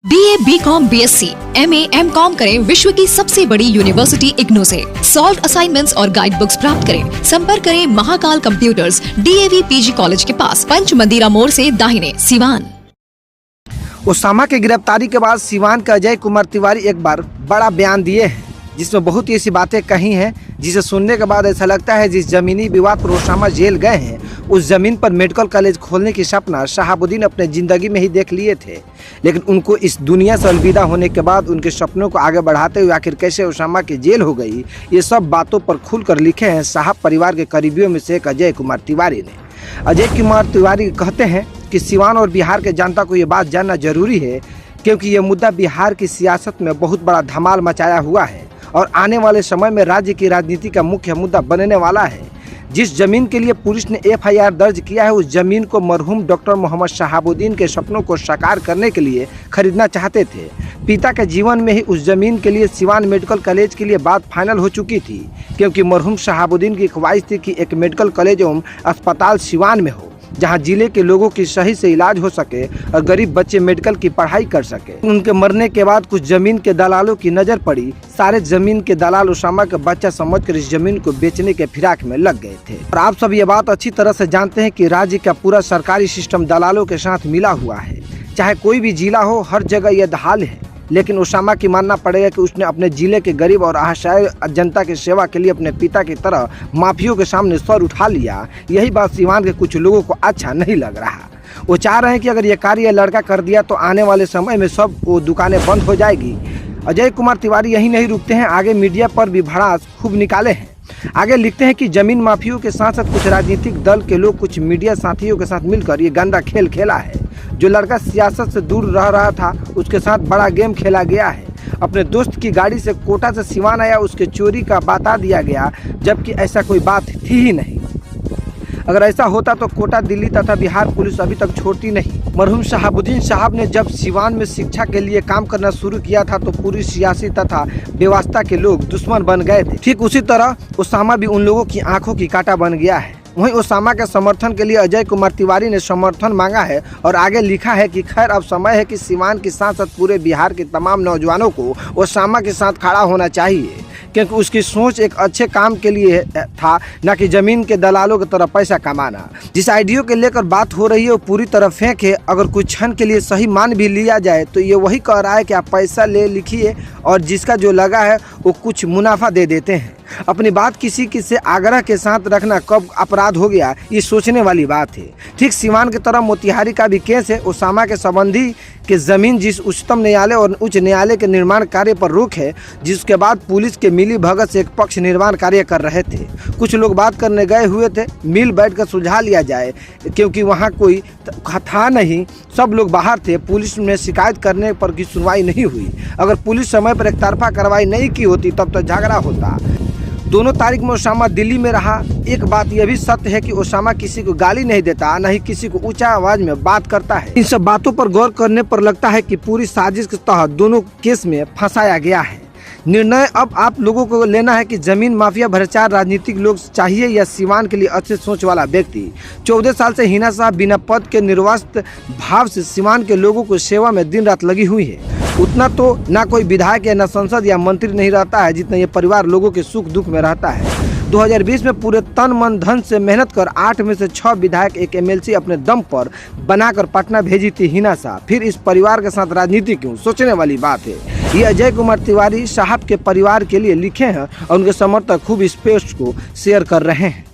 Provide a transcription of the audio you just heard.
BA, BCom, BSc, MA, MCom करें विश्व की सबसे बड़ी यूनिवर्सिटी इग्नू से। सॉल्व असाइनमेंट्स और गाइड बुक्स प्राप्त करें। संपर्क करें Mahakal computers, DAV PG college के पास, पंच मंदिरा मोड़ से दाहिने, सिवान। ओसामा की गिरफ्तारी के बाद सिवान के अजय कुमार तिवारी एक बार बड़ा बयान दिए हैं, जिसमें बहुत ही ऐसी बातें कही हैं जिसे सुनने के बाद ऐसा लगता है जिस जमीनी विवाद पर ओसामा जेल गए हैं उस जमीन पर मेडिकल कॉलेज खोलने की सपना शहाबुद्दीन अपने ज़िंदगी में ही देख लिए थे, लेकिन उनको इस दुनिया से अलविदा होने के बाद उनके सपनों को आगे बढ़ाते हुए आखिर कैसे ओसामा की जेल हो गई, ये सब बातों पर खुलकर लिखे हैं साहब परिवार के करीबियों में से एक अजय कुमार तिवारी ने। अजय कुमार तिवारी कहते हैं कि सिवान और बिहार के जनता को ये बात जानना जरूरी है, क्योंकि ये मुद्दा बिहार की सियासत में बहुत बड़ा धमाल मचाया हुआ है और आने वाले समय में राज्य की राजनीति का मुख्य मुद्दा बनने वाला है। जिस जमीन के लिए पुलिस ने FIR दर्ज किया है, उस जमीन को मरहूम डॉक्टर मोहम्मद शहाबुद्दीन के सपनों को साकार करने के लिए खरीदना चाहते थे। पिता के जीवन में ही उस जमीन के लिए सिवान मेडिकल कॉलेज के लिए बात फाइनल हो चुकी थी, क्योंकि मरहूम शहाबुद्दीन की ख्वाहिश थी कि एक मेडिकल कॉलेज एवं अस्पताल सिवान में हो, जहां जिले के लोगों की सही से इलाज हो सके और गरीब बच्चे मेडिकल की पढ़ाई कर सके। उनके मरने के बाद कुछ जमीन के दलालों की नज़र पड़ी। सारे जमीन के दलाल ओसामा का बच्चा समझकर इस जमीन को बेचने के फिराक में लग गए थे। और आप सब ये बात अच्छी तरह से जानते हैं कि राज्य का पूरा सरकारी सिस्टम दलालों के साथ मिला हुआ है। चाहे कोई भी जिला हो, हर जगह यह हाल है। लेकिन ओसामा की मानना पड़ेगा कि उसने अपने जिले के गरीब और असहाय जनता की सेवा के लिए अपने पिता की तरह माफियों के सामने सर उठा लिया। यही बात सिवान के कुछ लोगों को अच्छा नहीं लग रहा। वो चाह रहे हैं कि अगर ये कार्य लड़का कर दिया तो आने वाले समय में सब वो दुकानें बंद हो जाएगी। अजय कुमार तिवारी यही नहीं रुकते हैं, आगे मीडिया पर भी भड़ास खूब निकाले हैं। आगे लिखते हैं कि जमीन माफियों के साथ साथ कुछ राजनीतिक दल के लोग कुछ मीडिया साथियों के साथ मिलकर ये गंदा खेल खेला है। जो लड़का सियासत से दूर रह रहा था उसके साथ बड़ा गेम खेला गया है। अपने दोस्त की गाड़ी से कोटा से सिवान आया, उसके चोरी का बता दिया गया, जबकि ऐसा कोई बात थी ही नहीं। अगर ऐसा होता तो कोटा, दिल्ली तथा बिहार पुलिस अभी तक छोड़ती नहीं। मरहूम शहाबुद्दीन साहब ने जब सिवान में शिक्षा के लिए काम करना शुरू किया था तो पूरी सियासी तथा व्यवस्था के लोग दुश्मन बन गए थे। ठीक उसी तरह ओसामा भी उन लोगों की आंखों की कांटा बन गया है। वहीं ओसामा के समर्थन के लिए अजय कुमार तिवारी ने समर्थन मांगा है और आगे लिखा है कि खैर अब समय है कि सिवान के साथ साथ पूरे बिहार के तमाम नौजवानों को ओसामा के साथ खड़ा होना चाहिए, क्योंकि उसकी सोच एक अच्छे काम के लिए था, न कि जमीन के दलालों की तरह पैसा कमाना। जिस आइडिया के लेकर बात हो रही है वो पूरी तरह फेंक है। अगर कुछ क्षण के लिए सही मान भी लिया जाए तो ये वही कह रहा है कि आप पैसा ले लिखिए और जिसका जो लगा है वो कुछ मुनाफा दे देते हैं। अपनी बात किसी से आग्रह के साथ रखना कब अपराध हो गया, ये सोचने वाली बात है। ठीक सिवान की तरह मोतिहारी का भी केस है। ओसामा के संबंधी के जमीन जिस उच्चतम न्यायालय और उच्च न्यायालय के निर्माण कार्य पर रोक है, जिसके बाद पुलिस के मिली भगत से एक पक्ष निर्माण कार्य कर रहे थे। कुछ लोग बात करने गए हुए थे, मिल बैठकर सुलझा लिया जाए, क्योंकि वहाँ कोई था नहीं, सब लोग बाहर थे। पुलिस में शिकायत करने पर की सुनवाई नहीं हुई। अगर पुलिस समय पर एक तरफा कार्रवाई नहीं की होती तब तो झगड़ा होता। दोनों तारीख में ओसामा दिल्ली में रहा। एक बात यह भी सत्य है कि ओसामा किसी को गाली नहीं देता, न ही किसी को ऊंचा आवाज में बात करता है। इन सब बातों पर गौर करने पर लगता है कि पूरी साजिश के तहत दोनों केस में फंसाया गया है। निर्णय अब आप लोगों को लेना है कि जमीन माफिया भ्रष्टाचार राजनीतिक लोग चाहिए या सिवान के लिए अच्छे सोच वाला व्यक्ति। 14 साल से हिना साहब बिना पद के निर्वासित भाव से सिवान के लोगों को सेवा में दिन रात लगी हुई है। उतना तो ना कोई विधायक या ना संसद या मंत्री नहीं रहता है जितना ये परिवार लोगों के सुख दुख में रहता है। 2020 में पूरे तन मन धन से मेहनत कर 8 में से 6 विधायक, एक MLC अपने दम पर बनाकर पटना भेजी थी हिना साहब। फिर इस परिवार के साथ राजनीति क्यों, सोचने वाली बात है। ये अजय कुमार तिवारी साहब के परिवार के लिए लिखे हैं और उनके समर्थक खूब इस पोस्ट को शेयर कर रहे हैं।